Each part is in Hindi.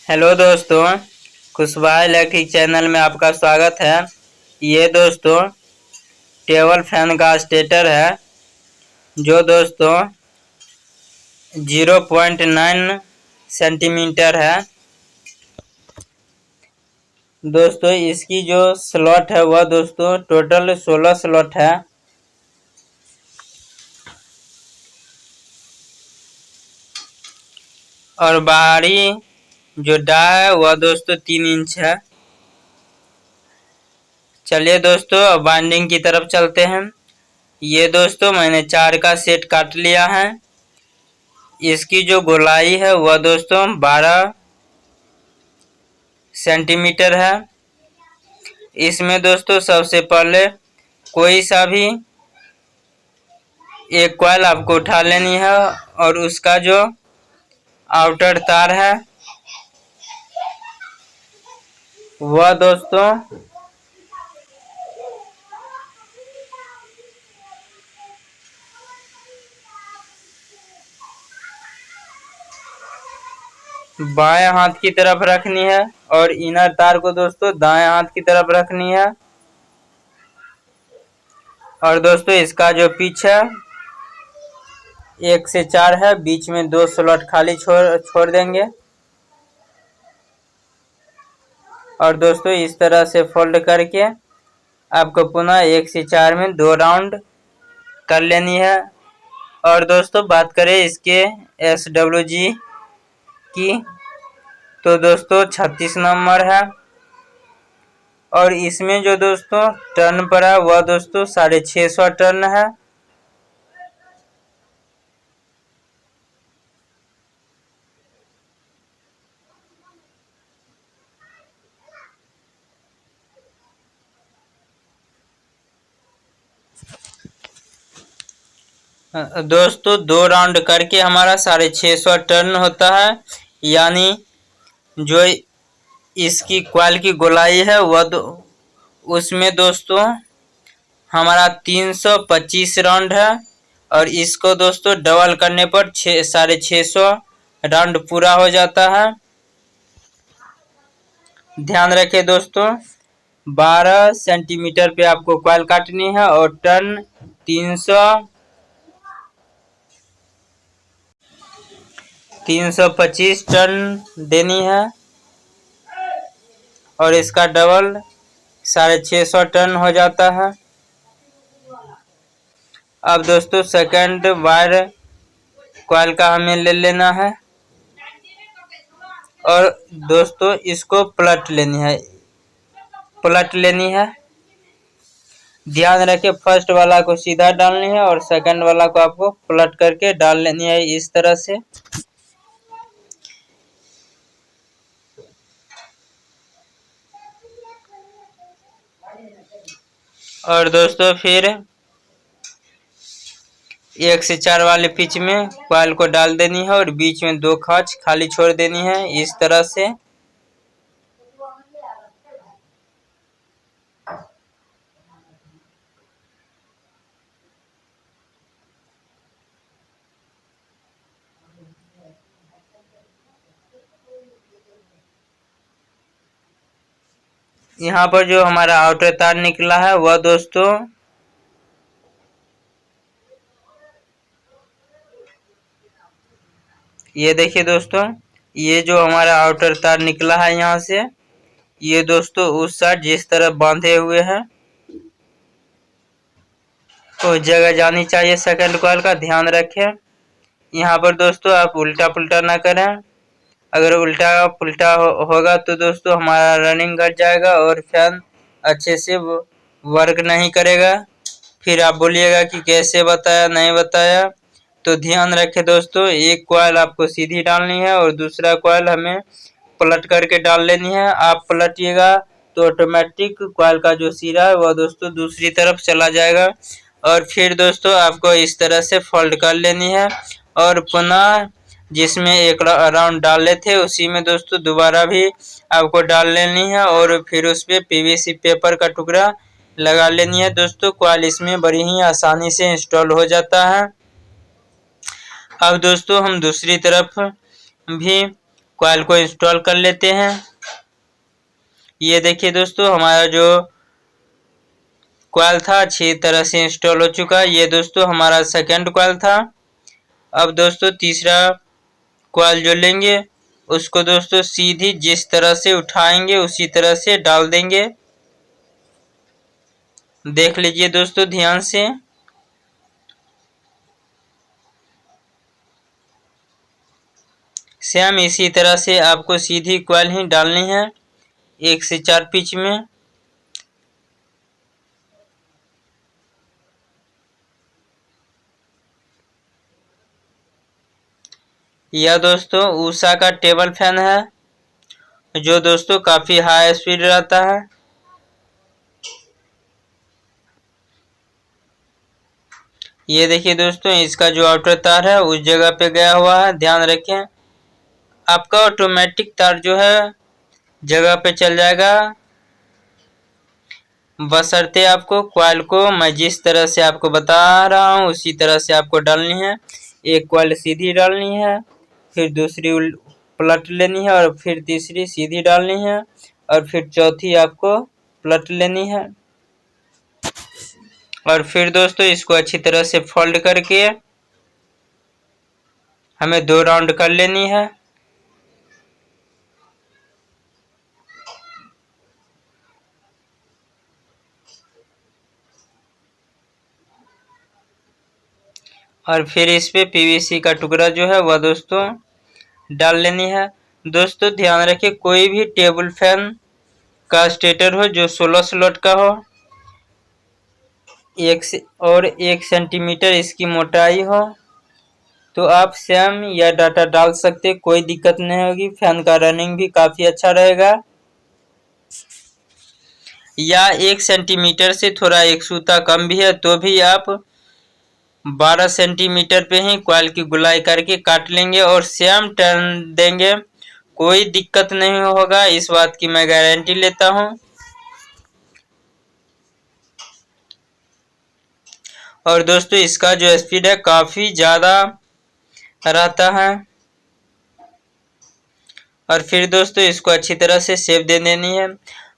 हेलो दोस्तों, कुशवाहा इलेक्ट्रिक चैनल में आपका स्वागत है। ये दोस्तों टेबल फैन का स्टेटर है जो दोस्तों 0.9 सेंटीमीटर है। दोस्तों इसकी जो स्लॉट है वह दोस्तों टोटल 16 स्लॉट है। और बाहरी जो डा है वह दोस्तों 3 इंच है। चलिए दोस्तों अब बाइंडिंग की तरफ चलते हैं। ये दोस्तों मैंने 4 का सेट काट लिया है। इसकी जो गोलाई है वह दोस्तों 12 सेंटीमीटर है। इसमें दोस्तों सबसे पहले कोई सा भी एक कॉइल आपको उठा लेनी है और उसका जो आउटर तार है वह दोस्तों बाएं हाथ की तरफ रखनी है और इनर तार को दोस्तों दाएं हाथ की तरफ रखनी है। और दोस्तों इसका जो पिच है 1 से 4 है, बीच में 2 स्लॉट खाली छोड़ देंगे। और दोस्तों इस तरह से फोल्ड करके आपको पुनः 1 से 4 में 2 राउंड कर लेनी है। और दोस्तों बात करें इसके SWG की तो दोस्तों 36 नंबर है। और इसमें जो दोस्तों टर्न पर है वह दोस्तों 650 टर्न है। दोस्तों 2 राउंड करके हमारा 650 टर्न होता है। यानी जो इसकी कॉइल की गोलाई है वह उसमें दोस्तों हमारा 325 राउंड है। और इसको दोस्तों डबल करने पर 650 राउंड पूरा हो जाता है। ध्यान रखें दोस्तों 12 सेंटीमीटर पे आपको कॉइल काटनी है और टर्न 325 टर्न देनी है। और इसका डबल 650 टर्न हो जाता है। अब दोस्तों सेकंड वायर कॉइल का हमें ले लेना है और दोस्तों इसको पलट लेनी है। ध्यान रखें फर्स्ट वाला को सीधा डालनी है और सेकंड वाला को आपको पलट करके डाल लेनी है इस तरह से। और दोस्तों फिर 1 से 4 वाले पिच में कॉइल को डाल देनी है और बीच में 2 खांच खाली छोड़ देनी है इस तरह से। यहाँ पर जो हमारा आउटर तार निकला है वह दोस्तों ये देखिए दोस्तों, ये जो हमारा आउटर तार निकला है यहाँ से ये दोस्तों उस साइड जिस तरफ बांधे हुए हैं तो जगह जानी चाहिए सेकंड कॉइल का। ध्यान रखें यहाँ पर दोस्तों आप उल्टा पुल्टा ना करें। अगर उल्टा पुल्टा होगा तो दोस्तों हमारा रनिंग घट जाएगा और फैन अच्छे से वर्क नहीं करेगा। फिर आप बोलिएगा कि कैसे बताया नहीं बताया। तो ध्यान रखें दोस्तों एक कॉइल आपको सीधी डालनी है और दूसरा कॉइल हमें पलट करके डाल लेनी है। आप पलटिएगा तो ऑटोमेटिक कॉइल का जो सिरा है वह दोस्तों दूसरी तरफ चला जाएगा। और फिर दोस्तों आपको इस तरह से फोल्ड कर लेनी है और पुनः जिसमें एक राउंड डाले थे उसी में दोस्तों दोबारा भी आपको डाल लेनी है और फिर उस पे PVC पेपर का टुकड़ा लगा लेनी है। दोस्तों कॉइल इसमें बड़ी ही आसानी से इंस्टॉल हो जाता है। अब दोस्तों हम दूसरी तरफ भी कॉइल को इंस्टॉल कर लेते हैं। ये देखिए दोस्तों, हमारा जो कॉइल था अच्छी तरह से इंस्टॉल हो चुका है। ये दोस्तों हमारा सेकंड कॉइल था। अब दोस्तों तीसरा कॉइल जो लेंगे उसको दोस्तों सीधी जिस तरह से उठाएंगे उसी तरह से डाल देंगे। देख लीजिए दोस्तों ध्यान से। सेम इसी तरह से आपको सीधी कॉइल ही डालनी है 1 से 4 पिच में। यह दोस्तों उषा का टेबल फैन है जो दोस्तों काफी हाई स्पीड रहता है। ये देखिए दोस्तों, इसका जो आउटर तार है उस जगह पे गया हुआ है, ध्यान रखें। आपका ऑटोमेटिक तार जो है जगह पे चल जाएगा, बशर्ते आपको कॉइल को मैं जिस तरह से आपको बता रहा हूँ उसी तरह से आपको डालनी है। एक कॉइल सीधी डालनी है, फिर दूसरी पलट लेनी है, और फिर तीसरी सीधी डालनी है, और फिर चौथी आपको पलट लेनी है। और फिर दोस्तों इसको अच्छी तरह से फोल्ड करके हमें 2 राउंड कर लेनी है। और फिर इस पे पीवीसी का टुकड़ा जो है वह दोस्तों डाल लेनी है। दोस्तों ध्यान रखिए, कोई भी टेबल फैन का स्टेटर हो जो 16 स्लॉट का हो, 1 सेंटीमीटर इसकी मोटाई हो, तो आप सेम या डाटा डाल सकते, कोई दिक्कत नहीं होगी। फैन का रनिंग भी काफी अच्छा रहेगा। या 1 सेंटीमीटर से थोड़ा एक सूता कम भी है तो भी आप 12 सेंटीमीटर पे ही कॉइल की गुलाई करके काट लेंगे और सेम टर्न देंगे, कोई दिक्कत नहीं होगा, इस बात की मैं गारंटी लेता हूं। और दोस्तों इसका जो स्पीड है काफी ज्यादा रहता है। और फिर दोस्तों इसको अच्छी तरह से शेप दे देनी है।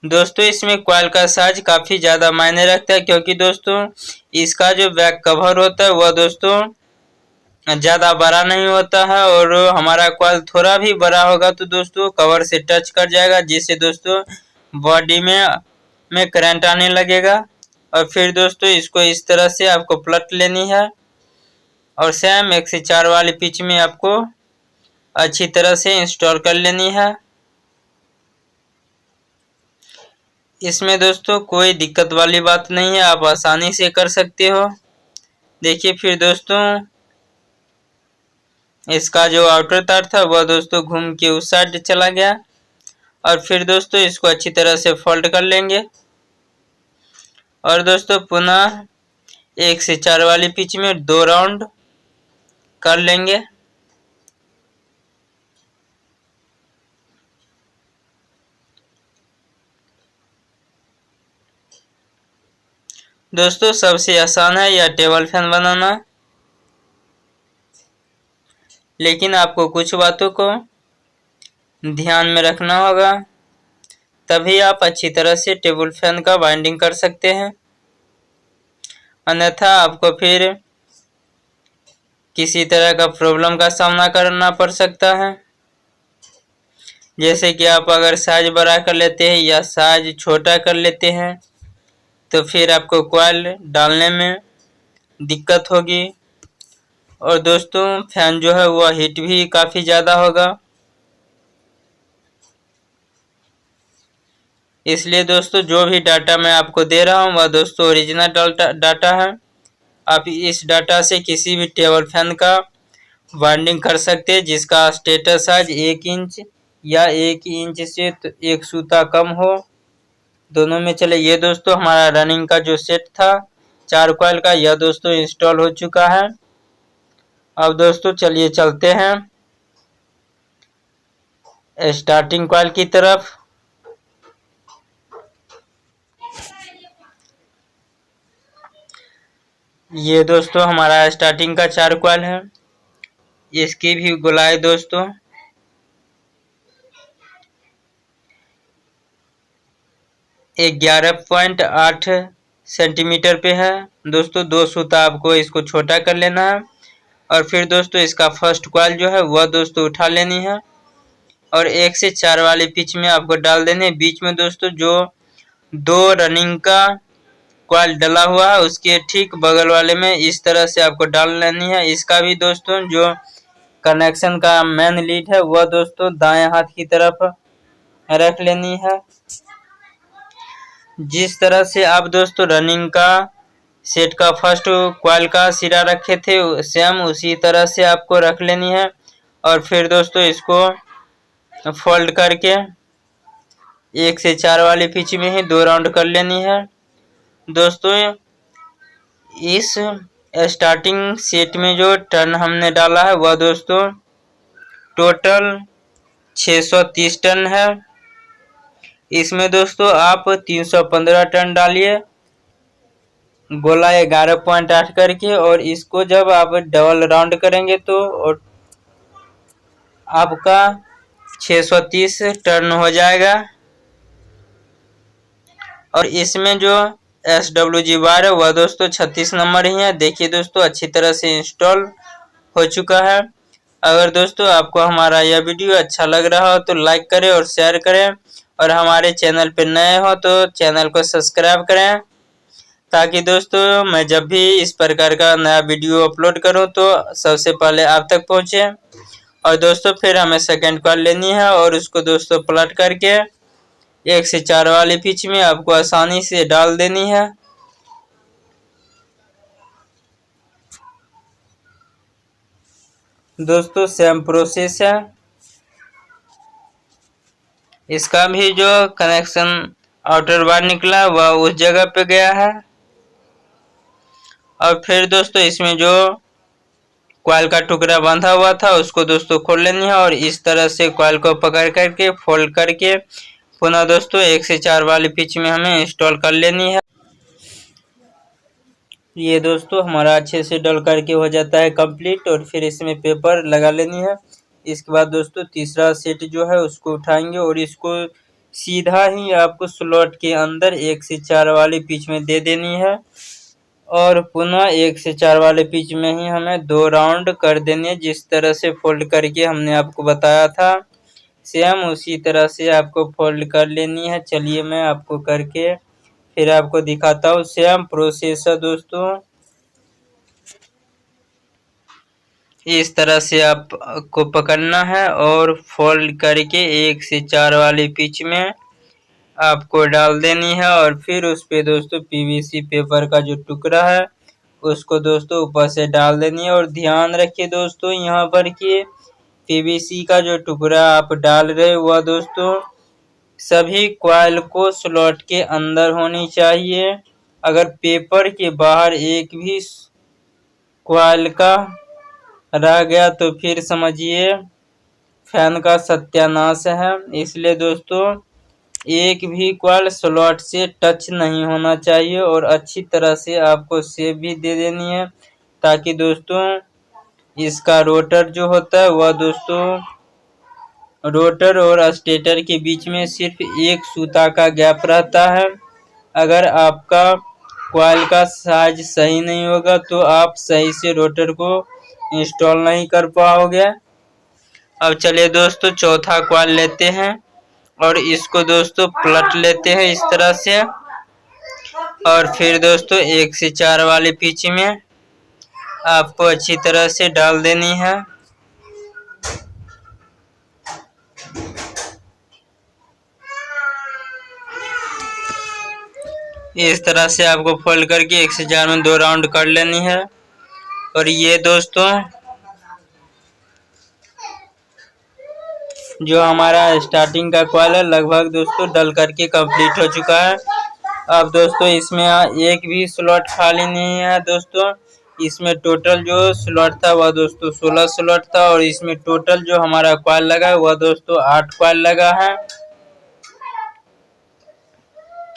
दोस्तों इसमें कॉइल का साइज काफी ज्यादा मायने रखता है, क्योंकि दोस्तों इसका जो बैक कवर होता है वह दोस्तों ज्यादा बड़ा नहीं होता है, और हमारा कॉइल थोड़ा भी बड़ा होगा तो दोस्तों कवर से टच कर जाएगा, जिससे दोस्तों बॉडी में करंट आने लगेगा। और फिर दोस्तों इसको इस तरह से आपको पलट लेनी है, और सेम 1 से 4 वाली पिच में आपको अच्छी तरह से इंस्टॉल कर लेनी है। इसमें दोस्तों कोई दिक्कत वाली बात नहीं है, आप आसानी से कर सकते हो। देखिए फिर दोस्तों इसका जो आउटर तार था वह दोस्तों घूम के उस साइड चला गया। और फिर दोस्तों इसको अच्छी तरह से फोल्ड कर लेंगे, और दोस्तों पुनः 1 से 4 वाली पिच में 2 राउंड कर लेंगे। दोस्तों सबसे आसान है यह टेबल फैन बनाना, लेकिन आपको कुछ बातों को ध्यान में रखना होगा, तभी आप अच्छी तरह से टेबल फैन का वाइंडिंग कर सकते हैं। अन्यथा आपको फिर किसी तरह का प्रॉब्लम का सामना करना पड़ सकता है। जैसे कि आप अगर साइज बड़ा कर लेते हैं या साइज छोटा कर लेते हैं तो फिर आपको कॉइल डालने में दिक्कत होगी, और दोस्तों फैन जो है वह हीट भी काफी ज्यादा होगा। इसलिए दोस्तों जो भी डाटा मैं आपको दे रहा हूं वह दोस्तों ओरिजिनल डाटा है। आप इस डाटा से किसी भी टेबल फैन का वाइंडिंग कर सकते हैं जिसका स्टेटर साइज 1 इंच या 1 इंच से 1 सूता कम हो, दोनों में चले। ये दोस्तों हमारा रनिंग का जो सेट था 4 कॉइल का, यह दोस्तों इंस्टॉल हो चुका है। अब दोस्तों चलिए चलते हैं स्टार्टिंग कॉइल की तरफ। ये दोस्तों हमारा स्टार्टिंग का 4 कॉइल है, इसकी भी गुलाई दोस्तों 11.8 सेंटीमीटर पे है दोस्तों। 2 सूता आपको इसको छोटा कर लेना है और फिर दोस्तों इसका फर्स्ट कॉइल जो है वह दोस्तों उठा लेनी है और 1 से 4 वाली पिच में आपको डाल देने। बीच में दोस्तों जो 2 रनिंग का कॉइल डला हुआ है उसके ठीक बगल वाले में इस तरह से आपको डाल लेनी है। इसका भी दोस्तों जो कनेक्शन का मेन लीड है वह दोस्तों दाएं हाथ की तरफ रख लेनी है। जिस तरह से आप दोस्तों रनिंग का सेट का फर्स्ट कॉइल का सिरा रखे थे सेम उसी तरह से आपको रख लेनी है और फिर दोस्तों इसको फोल्ड करके 1 से 4 वाली पिच में ही 2 राउंड कर लेनी है दोस्तों। इस स्टार्टिंग सेट में जो टर्न हमने डाला है वह दोस्तों टोटल 630 टन है। इसमें दोस्तों आप 315 टन डालिए गोला 11.8 करके और इसको जब आप डबल राउंड करेंगे तो आपका 630 टन हो जाएगा। और इसमें जो SWG बार है वह दोस्तों 36 नंबर ही है। देखिए दोस्तों अच्छी तरह से इंस्टॉल हो चुका है। अगर दोस्तों आपको हमारा यह वीडियो अच्छा लग रहा हो तो लाइक करें और शेयर करें और हमारे चैनल पर नए हो तो चैनल को सब्सक्राइब करें ताकि दोस्तों मैं जब भी इस प्रकार का नया वीडियो अपलोड करूं तो सबसे पहले आप तक पहुंचे। और दोस्तों फिर हमें सेकंड कॉइल लेनी है और उसको दोस्तों पलट करके 1 से 4 वाली पिच में आपको आसानी से डाल देनी है। दोस्तों सेम प्रोसेस है। इसका भी जो कनेक्शन आउटर बार निकला वह उस जगह पे गया है। और फिर दोस्तों इसमें जो कॉइल का टुकड़ा बांधा हुआ था उसको दोस्तों खोल लेनी है और इस तरह से कॉइल को पकड़ करके फोल्ड करके पुनः दोस्तों 1 से 4 वाली पिच में हमें इंस्टॉल कर लेनी है। ये दोस्तों हमारा अच्छे से डल करके हो जाता है कंप्लीट और फिर इसमें पेपर लगा लेनी है। इसके बाद दोस्तों तीसरा सेट जो है उसको उठाएंगे और इसको सीधा ही आपको स्लॉट के अंदर 1 से 4 वाली पिच में दे देनी है और पुनः 1 से 4 वाले पिच में ही हमें 2 राउंड कर देनी है। जिस तरह से फोल्ड करके हमने आपको बताया था सेम उसी तरह से आपको फोल्ड कर लेनी है। चलिए मैं आपको करके फिर आपको दिखाता हूँ। सेम प्रोसेस है दोस्तों। इस तरह से आपको पकड़ना है और फोल्ड करके 1 से 4 वाली पिच में आपको डाल देनी है और फिर उस पे दोस्तों PVC पेपर का जो टुकड़ा है उसको दोस्तों ऊपर से डाल देनी है। और ध्यान रखिए दोस्तों यहाँ पर कि PVC का जो टुकड़ा आप डाल रहे वह दोस्तों सभी कॉइल को स्लॉट के अंदर होनी चाहिए। अगर पेपर के बाहर एक भी कॉइल का रह गया तो फिर समझिए फैन का सत्यानाश है। इसलिए दोस्तों एक भी कॉइल स्लॉट से टच नहीं होना चाहिए और अच्छी तरह से आपको शेप भी दे देनी है ताकि दोस्तों इसका रोटर जो होता है वह दोस्तों रोटर और स्टेटर के बीच में सिर्फ 1 सूता का गैप रहता है। अगर आपका कॉइल का साइज सही नहीं होगा तो आप सही से रोटर को इंस्टॉल नहीं कर पाओगे। अब चलिए दोस्तों चौथा कॉइल लेते हैं और इसको दोस्तों पलट लेते हैं इस तरह से और फिर दोस्तों 1 से 4 वाली पिच में आपको अच्छी तरह से डाल देनी है। इस तरह से आपको फोल्ड करके 1 से 4 में 2 राउंड कर लेनी है। और ये दोस्तों जो हमारा स्टार्टिंग का कॉइल है लगभग दोस्तों डल करके कंप्लीट हो चुका है। अब दोस्तों इसमें एक भी स्लॉट खाली नहीं है दोस्तों। इसमें टोटल जो स्लॉट था वह दोस्तों 16 स्लॉट था और इसमें टोटल जो हमारा कॉइल लगा है वह दोस्तों 8 कॉइल लगा है।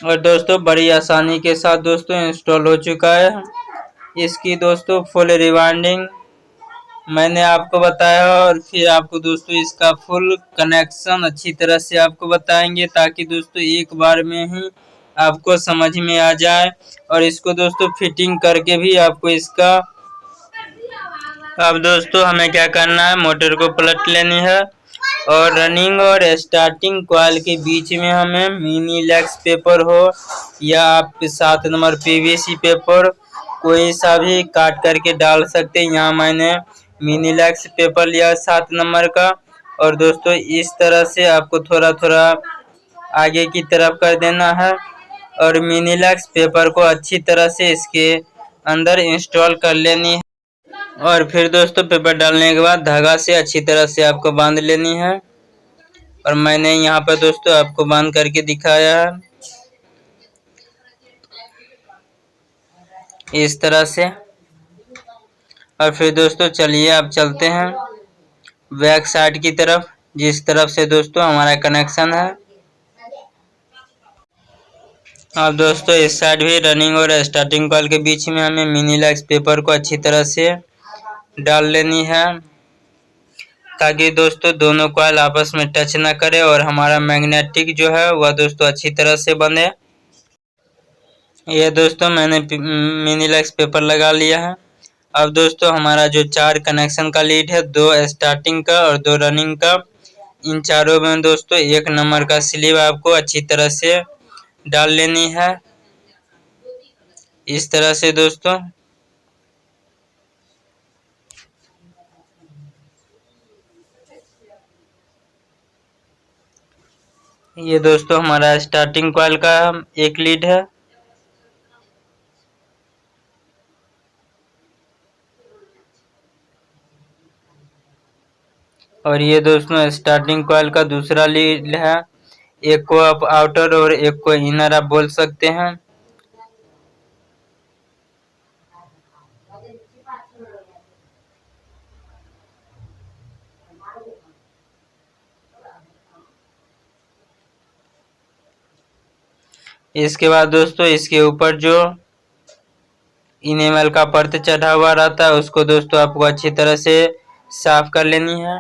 और दोस्तों बड़ी आसानी के साथ दोस्तों इंस्टॉल हो चुका है। इसकी दोस्तों फुल रिवाइंडिंग मैंने आपको बताया और फिर आपको दोस्तों इसका फुल कनेक्शन अच्छी तरह से आपको बताएंगे ताकि दोस्तों एक बार में ही आपको समझ में आ जाए। और इसको दोस्तों फिटिंग करके भी आपको इसका अब दोस्तों हमें क्या करना है, मोटर को पलट लेनी है और रनिंग और स्टार्टिंग कॉइल के बीच में हमें मिनी लैक्स पेपर हो या आप 7 नंबर पीवीसी पेपर कोई सा भी काट करके डाल सकते हैं। यहाँ मैंने मिनी लैक्स पेपर लिया 7 नंबर का। और दोस्तों इस तरह से आपको थोड़ा थोड़ा आगे की तरफ कर देना है और मिनी लैक्स पेपर को अच्छी तरह से इसके अंदर इंस्टॉल कर लेनी है। और फिर दोस्तों पेपर डालने के बाद धागा से अच्छी तरह से आपको बांध लेनी है। और मैंने यहाँ पर दोस्तों आपको बांध करके दिखाया है इस तरह से। और फिर दोस्तों चलिए अब चलते हैं बैक साइड की तरफ, जिस तरफ से दोस्तों हमारा कनेक्शन है। अब दोस्तों इस साइड भी रनिंग और स्टार्टिंग कॉइल के बीच में हमें मिनी लैक्स पेपर को अच्छी तरह से डाल लेनी है ताकि दोस्तों दोनों कॉइल आपस में टच ना करे और हमारा मैग्नेटिक जो है वह दोस्तों अच्छी तरह से बने। ये दोस्तों मैंने मिनी लैक्स पेपर लगा लिया है। अब दोस्तों हमारा जो 4 कनेक्शन का लीड है, 2 स्टार्टिंग का और 2 रनिंग का, इन चारों में दोस्तों 1 नंबर का स्लीव आपको अच्छी तरह से डाल लेनी है इस तरह से दोस्तों। ये दोस्तों हमारा स्टार्टिंग कॉइल का एक लीड है। और ये दोस्तों स्टार्टिंग कॉइल का दूसरा लीड है। एक को आप आउटर और एक को इनर आप बोल सकते हैं। इसके बाद दोस्तों इसके ऊपर जो इनेमल का परत चढ़ा हुआ रहता है उसको दोस्तों आपको अच्छी तरह से साफ कर लेनी है।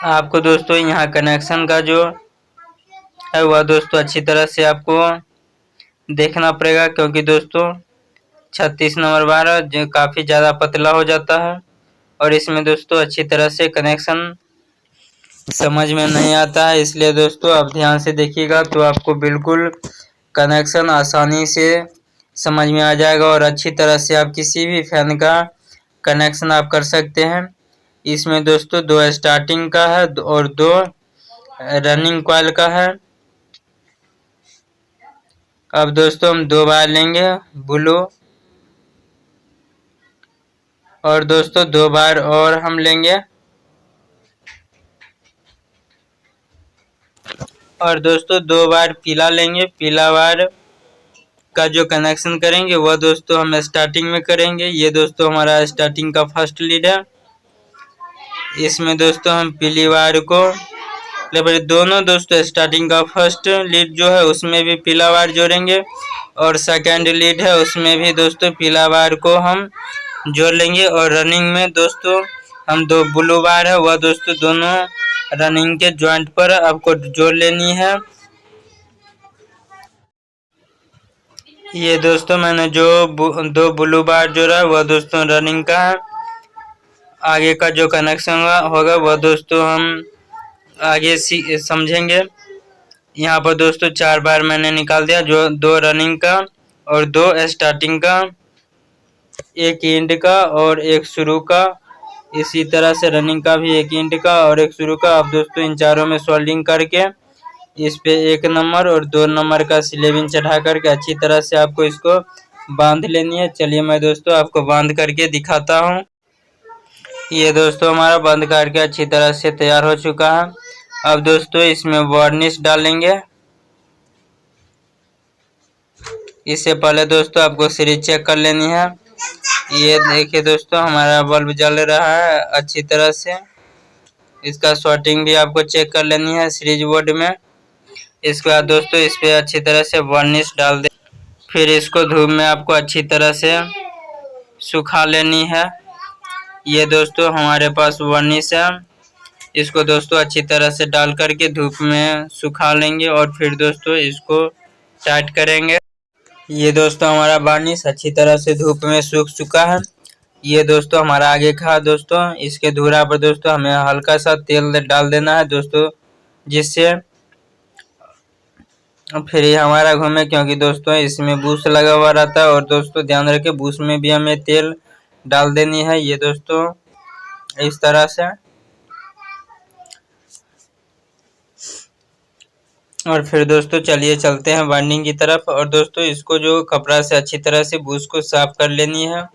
आपको दोस्तों यहाँ कनेक्शन का जो है वह दोस्तों अच्छी तरह से आपको देखना पड़ेगा, क्योंकि दोस्तों 36 नंबर वायर जो काफ़ी ज़्यादा पतला हो जाता है और इसमें दोस्तों अच्छी तरह से कनेक्शन समझ में नहीं आता है। इसलिए दोस्तों आप ध्यान से देखिएगा तो आपको बिल्कुल कनेक्शन आसानी से समझ में आ जाएगा और अच्छी तरह से आप किसी भी फैन का कनेक्शन आप कर सकते हैं। इसमें दोस्तों 2 स्टार्टिंग का है और 2 रनिंग कॉइल का है। अब दोस्तों हम 2 बार लेंगे ब्लू और दोस्तों 2 बार और हम लेंगे। और दोस्तों 2 बार पीला लेंगे। पीला वायर का जो कनेक्शन करेंगे वह दोस्तों हम स्टार्टिंग में करेंगे। ये दोस्तों हमारा स्टार्टिंग का फर्स्ट लीड है। इसमें दोस्तों हम पीली वायर को दोनों दोस्तों स्टार्टिंग का फर्स्ट लीड जो है उसमें भी पीला वायर जोड़ेंगे और सेकेंड लीड है उसमें भी दोस्तों पीला वायर को हम जोड़ लेंगे। और रनिंग में दोस्तों हम 2 ब्लू वायर है वह दोस्तों दोनों रनिंग के जॉइंट पर आपको जोड़ लेनी है। ये दोस्तों मैंने जो 2 ब्लू बार जोड़ा है वह दोस्तों रनिंग का है। आगे का जो कनेक्शन होगा वह दोस्तों हम आगे समझेंगे। यहाँ पर दोस्तों 4 बार मैंने निकाल दिया, जो 2 रनिंग का और 2 स्टार्टिंग का, एक एंड का और एक शुरू का। इसी तरह से रनिंग का भी एक एंड का और एक शुरू का। अब दोस्तों इन चारों में सोल्डिंग करके इस पे 1 नंबर और 2 नंबर का स्लीविंग चढ़ा करके अच्छी तरह से आपको इसको बांध लेनी है। चलिए मैं दोस्तों आपको बांध करके दिखाता हूँ। ये दोस्तों हमारा बंद करके अच्छी तरह से तैयार हो चुका है। अब दोस्तों इसमें वार्निश डालेंगे। इससे पहले दोस्तों आपको सीरीज चेक कर लेनी है। ये देखिए दोस्तों हमारा बल्ब जल रहा है अच्छी तरह से। इसका शॉर्टिंग भी आपको चेक कर लेनी है सीरीज बोर्ड में। इसके बाद दोस्तों इस पे अच्छी तरह से वार्निश डाल दे, फिर इसको धूप में आपको अच्छी तरह से सुखा लेनी है। ये दोस्तों हमारे पास वार्निश है। इसको दोस्तों अच्छी तरह से डाल करके धूप में सुखा लेंगे और फिर दोस्तों इसको टाइट करेंगे। ये दोस्तों हमारा वार्निश अच्छी तरह से धूप में सूख चुका है। ये दोस्तों हमारा आगे का दोस्तों, इसके धुरा पर दोस्तों हमें हल्का सा तेल डाल देना है दोस्तों, जिससे फिर ये हमारा घूमे, क्योंकि दोस्तों इसमें बूस लगा हुआ रहता है। और दोस्तों ध्यान रखें बूस में भी हमें तेल डाल देनी है। ये दोस्तों इस तरह से, और फिर दोस्तों चलिए चलते हैं वाइंडिंग की तरफ। और दोस्तों इसको जो कपड़ा से अच्छी तरह से बूस को साफ कर लेनी है।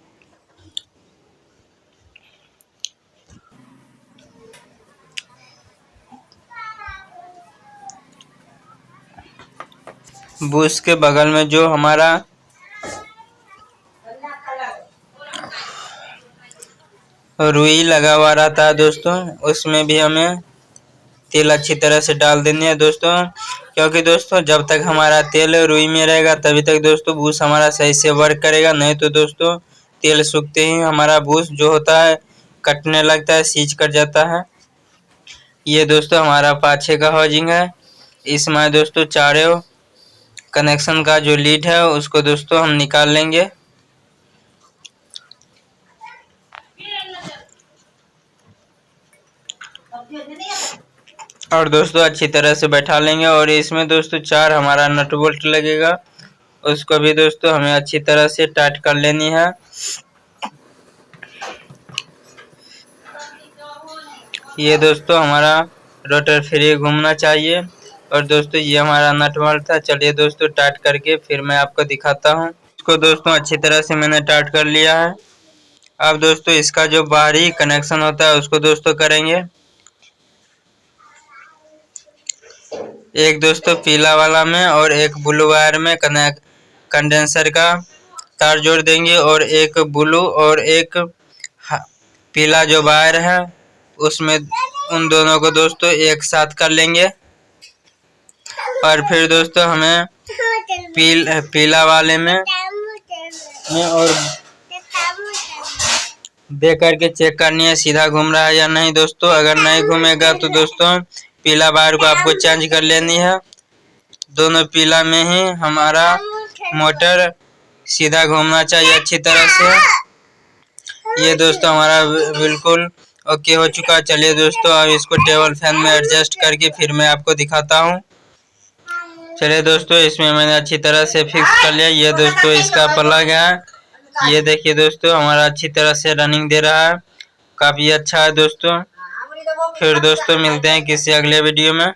बूस के बगल में जो हमारा रुई लगा हुआ रहता है दोस्तों, उसमें भी हमें तेल अच्छी तरह से डाल देनी है दोस्तों, क्योंकि दोस्तों जब तक हमारा तेल रुई में रहेगा तभी तक दोस्तों बूस हमारा सही से वर्क करेगा। नहीं तो दोस्तों तेल सूखते ही हमारा बूस जो होता है कटने लगता है, सीज कट जाता है। ये दोस्तों हमारा पाछे का हाउजिंग है। इसमें दोस्तों चारों कनेक्शन का जो लीड है उसको दोस्तों हम निकाल लेंगे। और दोस्तों अच्छी तरह से बैठा लेंगे। और इसमें दोस्तों 4 हमारा नट बोल्ट लगेगा, उसको भी दोस्तों हमें अच्छी तरह से टाइट कर लेनी है। ये दोस्तों हमारा रोटर फ्री घूमना चाहिए। और दोस्तों ये हमारा नट बोल्ट था। चलिए दोस्तों टाइट करके फिर मैं आपको दिखाता हूँ। इसको दोस्तों अच्छी तरह से मैंने टाइट कर लिया है। अब दोस्तों इसका जो बाहरी कनेक्शन होता है उसको दोस्तों करेंगे। एक दोस्तों पीला वाला में और एक ब्लू वायर में कंडेंसर का तार जोड़ देंगे, और एक ब्लू और एक पीला जो वायर है उसमें उन दोनों को दोस्तों एक साथ कर लेंगे। और फिर दोस्तों हमें पीला वाले में और दे करके चेक करनी है सीधा घूम रहा है या नहीं दोस्तों। अगर नहीं घूमेगा तो दोस्तों पीला वायर को आपको चेंज कर लेनी है। दोनों पीला में ही हमारा मोटर सीधा घूमना चाहिए अच्छी तरह से। ये दोस्तों हमारा बिल्कुल ओके हो चुका है। चलिए दोस्तों अब इसको टेबल फैन में एडजस्ट करके फिर मैं आपको दिखाता हूँ। चलिए दोस्तों इसमें मैंने अच्छी तरह से फिक्स कर लिया। ये दोस्तों इसका प्लग है। ये देखिए दोस्तों हमारा अच्छी तरह से रनिंग दे रहा है, काफी अच्छा है दोस्तों। फिर दोस्तों मिलते हैं किसी अगले वीडियो में।